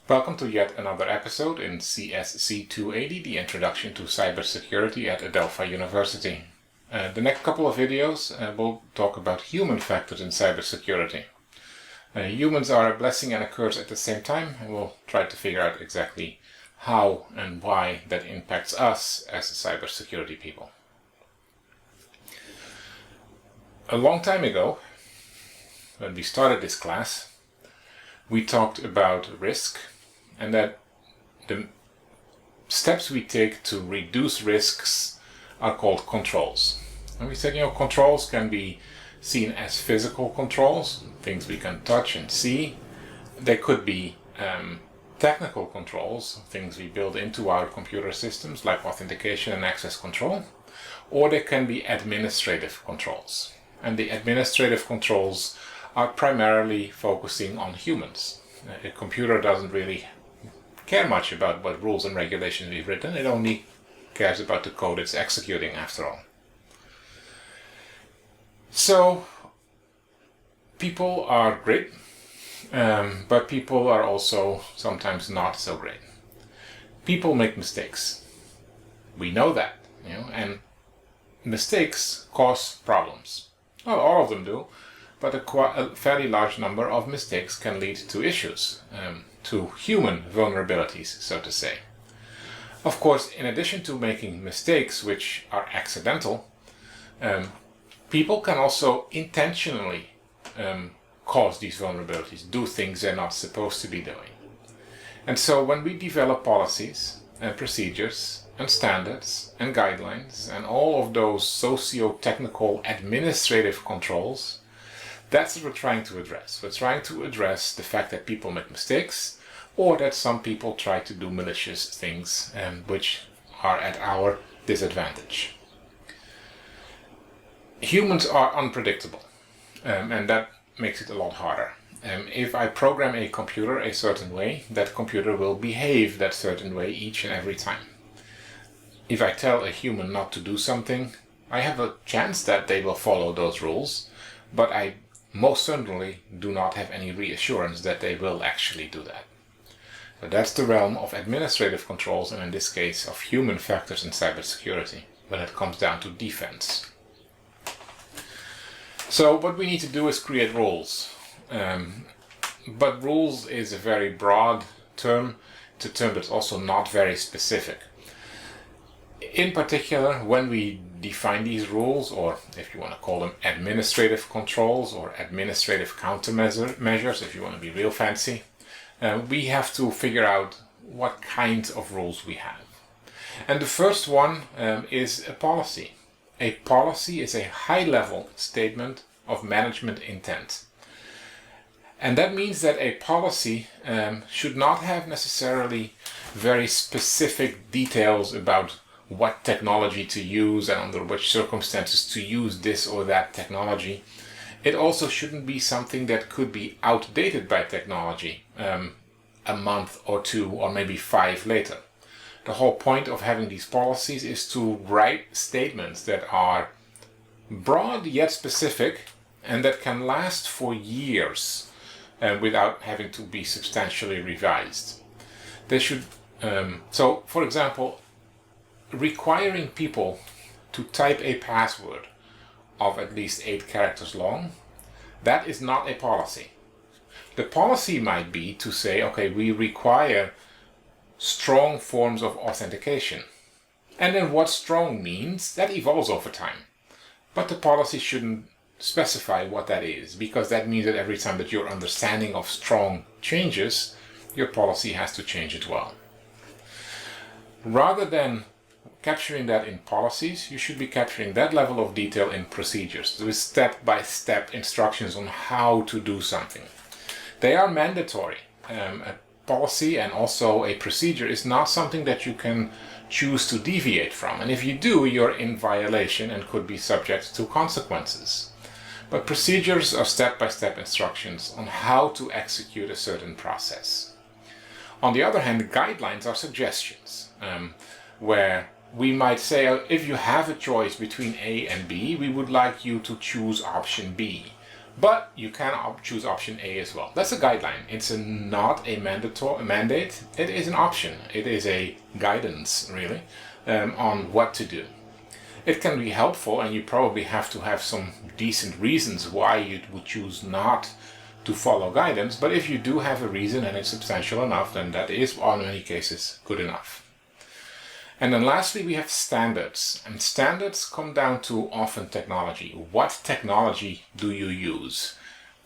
Welcome to yet another episode in CSC 280, the Introduction to Cybersecurity at Adelphi University. The next couple of videos will talk about human factors in cybersecurity. Humans are a blessing and a curse at the same time, and we'll try to figure out exactly how and why that impacts us as cybersecurity people. A long time ago, when we started this class, we talked about risk and that the steps we take to reduce risks are called controls. And we said, controls can be seen as physical controls, things we can touch and see. They could be technical controls, things we build into our computer systems like authentication and access control, or they can be administrative controls. And the administrative controls are primarily focusing on humans. A computer doesn't really care much about what rules and regulations we've written. It only cares about the code it's executing after all. So people are great, but people are also sometimes not so great. People make mistakes. We know that, and mistakes cause problems. Well, all of them do, but a fairly large number of mistakes can lead to issues, to human vulnerabilities, so to say. Of course, in addition to making mistakes which are accidental, people can also intentionally cause these vulnerabilities, do things they're not supposed to be doing. And so when we develop policies and procedures and standards and guidelines and all of those socio-technical administrative controls, that's what we're trying to address. We're trying to address the fact that people make mistakes or that some people try to do malicious things which are at our disadvantage. Humans are unpredictable, and that makes it a lot harder. If I program a computer a certain way, that computer will behave that certain way each and every time. If I tell a human not to do something, I have a chance that they will follow those rules, but I most certainly do not have any reassurance that they will actually do that. So that's the realm of administrative controls, and in this case of human factors in cybersecurity, when it comes down to defense. So what we need to do is create rules. But rules is a very broad term. It's a term that's also not very specific. In particular, when we define these rules, or if you want to call them administrative controls or administrative countermeasures, if you want to be real fancy, we have to figure out what kinds of rules we have. And the first one is a policy. A policy is a high-level statement of management intent. And that means that a policy should not have necessarily very specific details about what technology to use and under which circumstances to use this or that technology. It also shouldn't be something that could be outdated by technology a month or two or maybe 5 later. The whole point of having these policies is to write statements that are broad yet specific and that can last for years without having to be substantially revised. They should, so for example, requiring people to type a password of at least 8 characters long, that is not a policy. The policy might be to say, okay, we require strong forms of authentication. And then what strong means, that evolves over time. But the policy shouldn't specify what that is, because that means that every time that your understanding of strong changes, your policy has to change as well. Rather than capturing that in policies, you should be capturing that level of detail in procedures, with step-by-step instructions on how to do something. They are mandatory. A policy and also a procedure is not something that you can choose to deviate from, and if you do, you're in violation and could be subject to consequences. But procedures are step-by-step instructions on how to execute a certain process. On the other hand, guidelines are suggestions, where we might say, if you have a choice between A and B, we would like you to choose option B. But you can choose option A as well. That's a guideline. It's not a mandate. It is an option. It is a guidance, really, on what to do. It can be helpful, and you probably have to have some decent reasons why you would choose not to follow guidance. But if you do have a reason and it's substantial enough, then that is, in many cases, good enough. And then lastly, we have standards. And standards come down to often technology. What technology do you use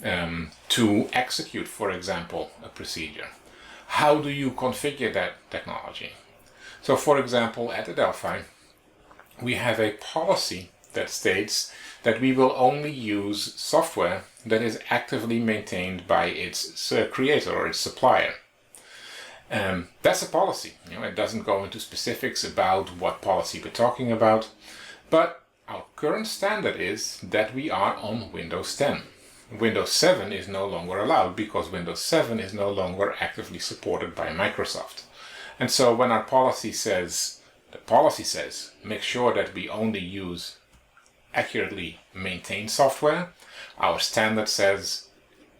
to execute, for example, a procedure? How do you configure that technology? So, for example, at Adelphi, we have a policy that states that we will only use software that is actively maintained by its creator or its supplier. That's a policy. It doesn't go into specifics about what policy we're talking about, but our current standard is that we are on Windows 10. Windows 7 is no longer allowed because Windows 7 is no longer actively supported by Microsoft. And so when our policy says, make sure that we only use accurately maintained software, our standard says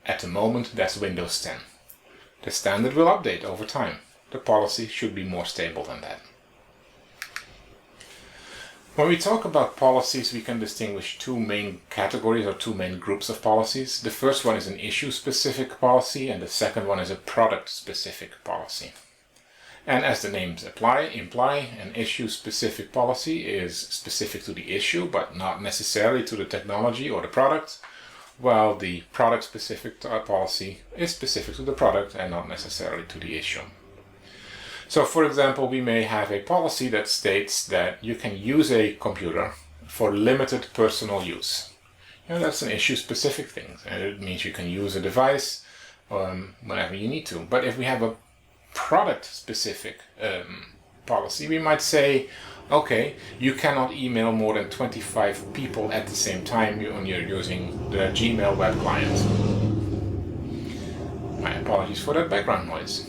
at the moment that's Windows 10. The standard will update over time. The policy should be more stable than that. When we talk about policies, we can distinguish two main categories or two main groups of policies. The first one is an issue-specific policy, and the second one is a product-specific policy. And as the names imply, an issue-specific policy is specific to the issue, but not necessarily to the technology or the product, while the product-specific policy is specific to the product and not necessarily to the issue. So, for example, we may have a policy that states that you can use a computer for limited personal use. That's an issue-specific thing, and it means you can use a device whenever you need to. But if we have a product-specific policy, we might say, okay, you cannot email more than 25 people at the same time when you're using the Gmail web client. My apologies for that background noise.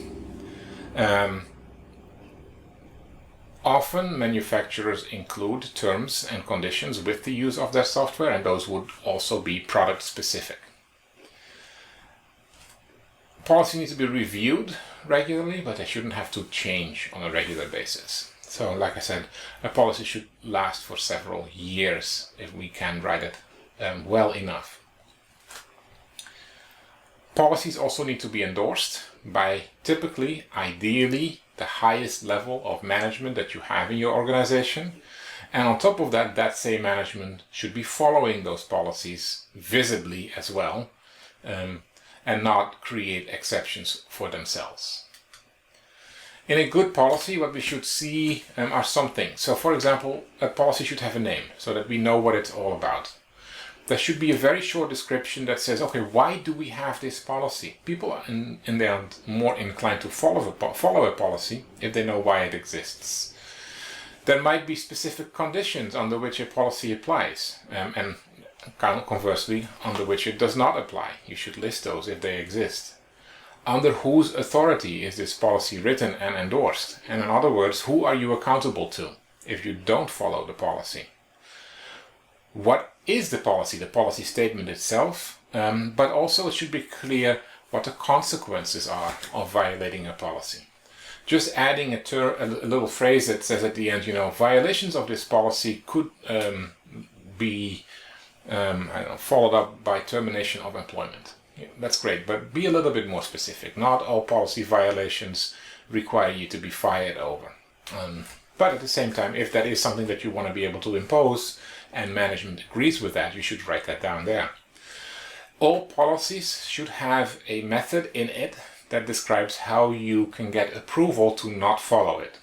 Often manufacturers include terms and conditions with the use of their software, and those would also be product specific. Policy needs to be reviewed regularly, but they shouldn't have to change on a regular basis. So, like I said, a policy should last for several years if we can write it well enough. Policies also need to be endorsed by typically, ideally, the highest level of management that you have in your organization. And on top of that, that same management should be following those policies visibly as well, and not create exceptions for themselves. In a good policy, what we should see are some things. So, for example, a policy should have a name so that we know what it's all about. There should be a very short description that says, okay, why do we have this policy? People are they are more inclined to follow a policy if they know why it exists. There might be specific conditions under which a policy applies, and conversely, under which it does not apply. You should list those if they exist. Under whose authority is this policy written and endorsed? And in other words, who are you accountable to if you don't follow the policy? What is the policy statement itself, but also it should be clear what the consequences are of violating a policy. Just adding a little phrase that says at the end, violations of this policy could be followed up by termination of employment. That's great, but be a little bit more specific. Not all policy violations require you to be fired over. But at the same time, if that is something that you want to be able to impose and management agrees with that, you should write that down there. All policies should have a method in it that describes how you can get approval to not follow it.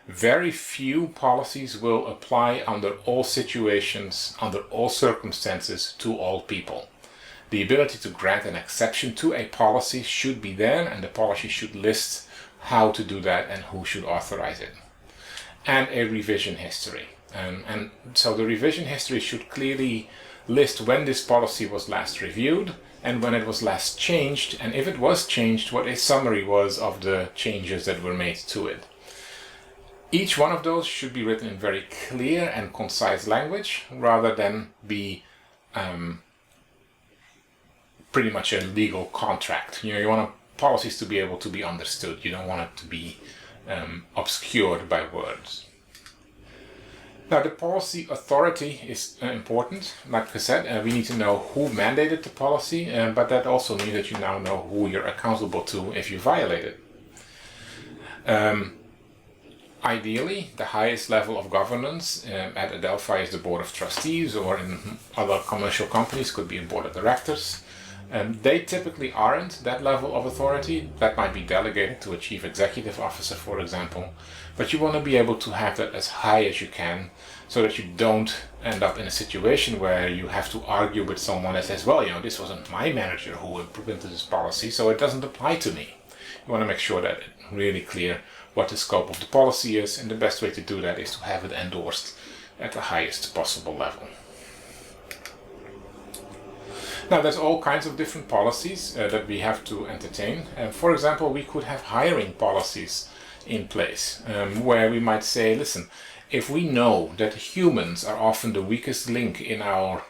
Very few policies will apply under all situations, under all circumstances, to all people. The ability to grant an exception to a policy should be there, and the policy should list how to do that and who should authorize it. And a revision history. And so the revision history should clearly list when this policy was last reviewed and when it was last changed, and if it was changed, what a summary was of the changes that were made to it. Each one of those should be written in very clear and concise language rather than be pretty much a legal contract. You want policies to be able to be understood. You don't want it to be obscured by words. Now, the policy authority is important. Like I said, we need to know who mandated the policy, but that also means that you now know who you're accountable to if you violate it. Ideally, the highest level of governance at Adelphi is the Board of Trustees, or in other commercial companies could be a Board of Directors. They typically aren't that level of authority. That might be delegated to a Chief Executive Officer, for example. But you want to be able to have that as high as you can, so that you don't end up in a situation where you have to argue with someone that says, well, this wasn't my manager who implemented this policy, so it doesn't apply to me. You want to make sure that it's really clear what the scope of the policy is, and the best way to do that is to have it endorsed at the highest possible level. Now, there's all kinds of different policies that we have to entertain. For example, we could have hiring policies in place where we might say, listen, if we know that humans are often the weakest link in our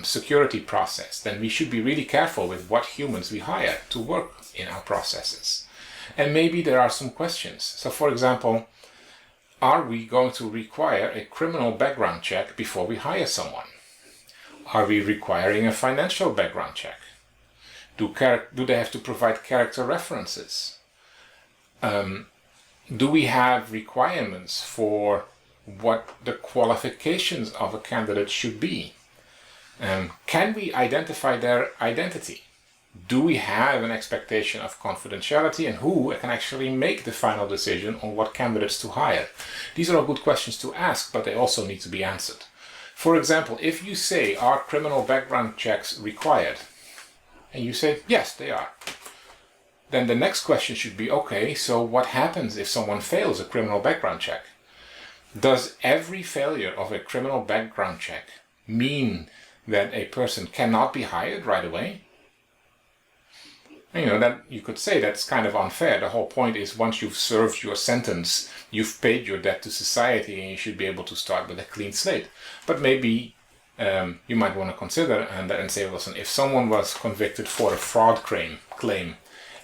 security process, then we should be really careful with what humans we hire to work in our processes. And maybe there are some questions. So, for example, are we going to require a criminal background check before we hire someone? Are we requiring a financial background check? Do they have to provide character references? Do we have requirements for what the qualifications of a candidate should be? Can we identify their identity? Do we have an expectation of confidentiality, and who can actually make the final decision on what candidates to hire? These are all good questions to ask, but they also need to be answered. For example, if you say, are criminal background checks required? And you say, yes, they are. Then the next question should be, okay, so what happens if someone fails a criminal background check? Does every failure of a criminal background check mean that a person cannot be hired right away? That you could say that's kind of unfair. The whole point is, once you've served your sentence, you've paid your debt to society, and you should be able to start with a clean slate. But maybe you might want to consider and say, listen, if someone was convicted for a fraud claim,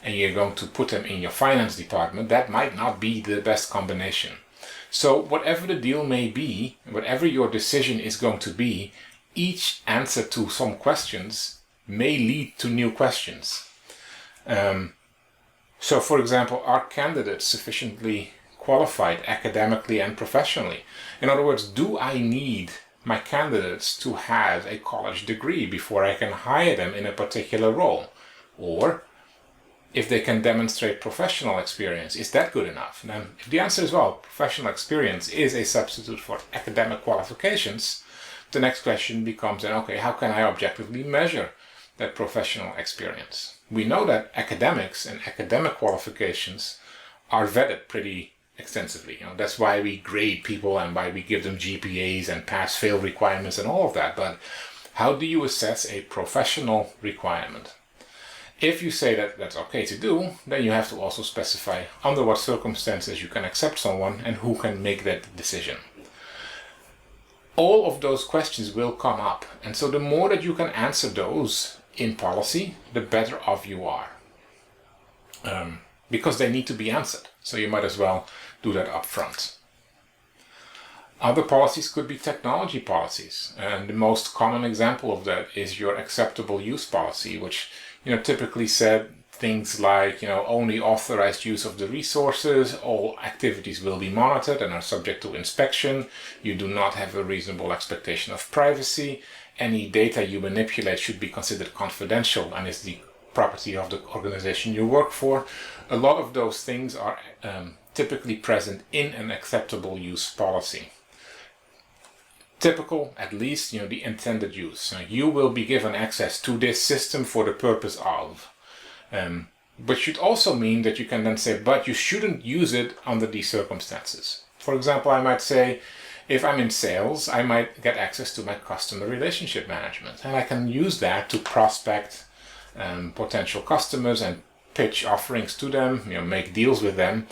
and you're going to put them in your finance department, that might not be the best combination. So whatever the deal may be, whatever your decision is going to be, each answer to some questions may lead to new questions. So, for example, are candidates sufficiently qualified academically and professionally? In other words, do I need my candidates to have a college degree before I can hire them in a particular role? Or, if they can demonstrate professional experience, is that good enough? Now, if the answer is, well, professional experience is a substitute for academic qualifications, the next question becomes then, okay, how can I objectively measure that professional experience? We know that academics and academic qualifications are vetted pretty extensively. That's why we grade people and why we give them GPAs and pass-fail requirements and all of that. But how do you assess a professional requirement? If you say that that's okay to do, then you have to also specify under what circumstances you can accept someone and who can make that decision. All of those questions will come up, and so the more that you can answer those in policy, the better off you are. Because they need to be answered, so you might as well do that up front. Other policies could be technology policies, and the most common example of that is your acceptable use policy, which typically said things like only authorized use of the resources, all activities will be monitored and are subject to inspection, you do not have a reasonable expectation of privacy, any data you manipulate should be considered confidential and is the property of the organization you work for. A lot of those things are typically present in an acceptable use policy. Typical, at least, the intended use. You will be given access to this system for the purpose of. But should also mean that you can then say, but you shouldn't use it under these circumstances. For example, I might say, if I'm in sales, I might get access to my customer relationship management, and I can use that to prospect potential customers and pitch offerings to them, make deals with them,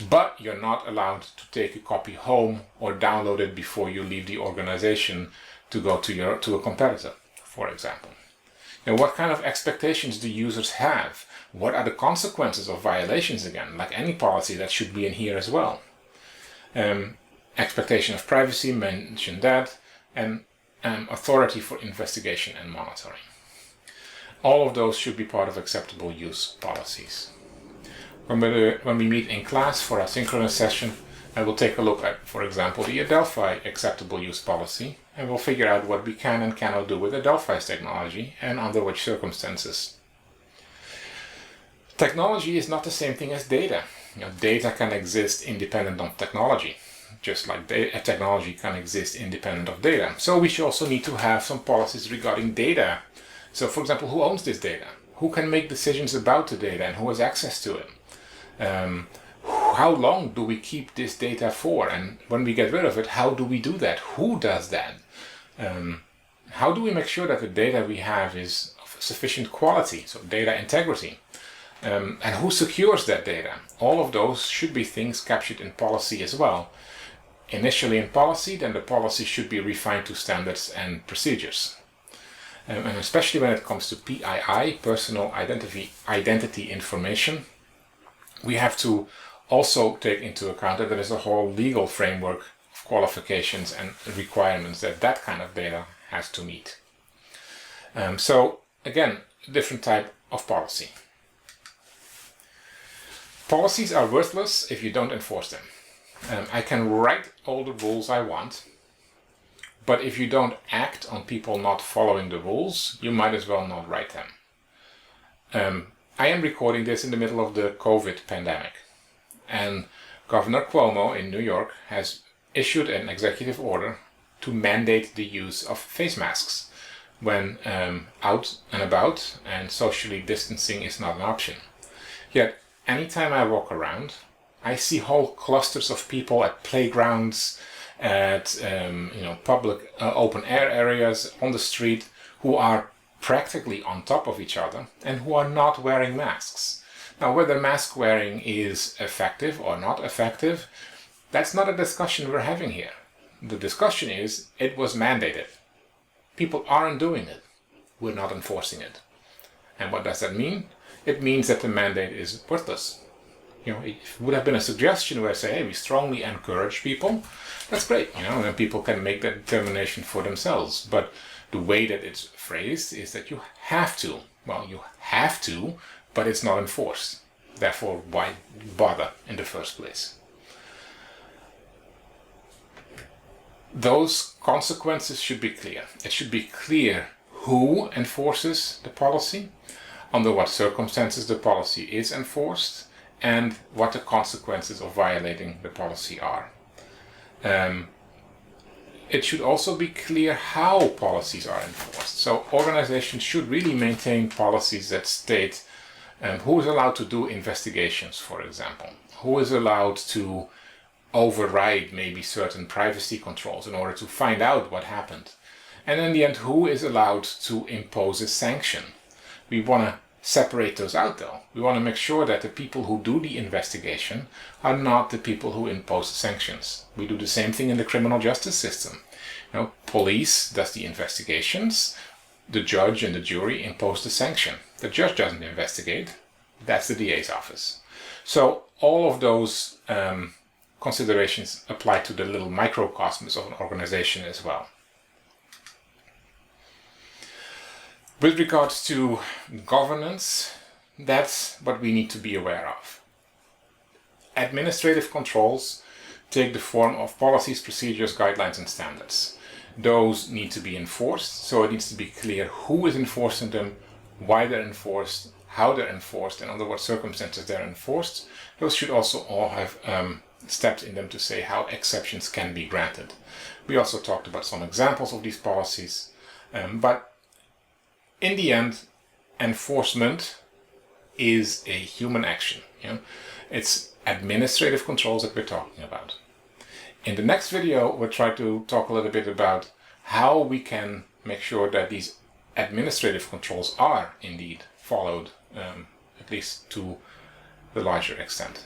but you're not allowed to take a copy home or download it before you leave the organization to go to a competitor, for example. And what kind of expectations do users have? What are the consequences of violations again? Like any policy, that should be in here as well. Expectation of privacy, mention that, and authority for investigation and monitoring. All of those should be part of acceptable use policies. When we meet in class for our synchronous session, I will take a look at, for example, the Adelphi acceptable use policy, and we'll figure out what we can and cannot do with Adelphi's technology and under which circumstances. Technology is not the same thing as data. Data can exist independent of technology, just like technology can exist independent of data. So we should also need to have some policies regarding data. So, for example, who owns this data? Who can make decisions about the data and who has access to it? How long do we keep this data for? And when we get rid of it, how do we do that? Who does that? How do we make sure that the data we have is of sufficient quality, so data integrity? And who secures that data? All of those should be things captured in policy as well. Initially in policy, then the policy should be refined to standards and procedures. And especially when it comes to PII, personal identity information, we have to also take into account that there is a whole legal framework of qualifications and requirements that kind of data has to meet. So again, different type of policy. Policies are worthless if you don't enforce them. I can write all the rules I want, but if you don't act on people not following the rules, you might as well not write them. I am recording this in the middle of the COVID pandemic, and Governor Cuomo in New York has issued an executive order to mandate the use of face masks when out and about and socially distancing is not an option. Yet, anytime I walk around, I see whole clusters of people at playgrounds, at public open air areas, on the street, who are practically on top of each other and who are not wearing masks. Now, whether mask wearing is effective or not effective, that's not a discussion we're having here. The discussion is, it was mandated. People aren't doing it. We're not enforcing it. And what does that mean? It means that the mandate is worthless. It would have been a suggestion where I say, hey, we strongly encourage people. That's great, then people can make that determination for themselves. But the way that it's phrased is that you have to. Well, you have to, but it's not enforced. Therefore, why bother in the first place? Those consequences should be clear. It should be clear who enforces the policy, under what circumstances the policy is enforced, and what the consequences of violating the policy are. It should also be clear how policies are enforced. So organizations should really maintain policies that state who is allowed to do investigations, for example, who is allowed to override maybe certain privacy controls in order to find out what happened. And in the end, who is allowed to impose a sanction. We want to separate those out though. We want to make sure that the people who do the investigation are not the people who impose the sanctions. We do the same thing in the criminal justice system. Police does the investigations, the judge and the jury impose the sanction. The judge doesn't investigate, that's the DA's office. So all of those considerations apply to the little microcosmos of an organization as well. With regards to governance, that's what we need to be aware of. Administrative controls take the form of policies, procedures, guidelines, and standards. Those need to be enforced, so it needs to be clear who is enforcing them, why they're enforced, how they're enforced, and under what circumstances they're enforced. Those should also all have steps in them to say how exceptions can be granted. We also talked about some examples of these policies, but in the end, enforcement is a human action. It's administrative controls that we're talking about. In the next video, we'll try to talk a little bit about how we can make sure that these administrative controls are indeed followed, at least to the larger extent.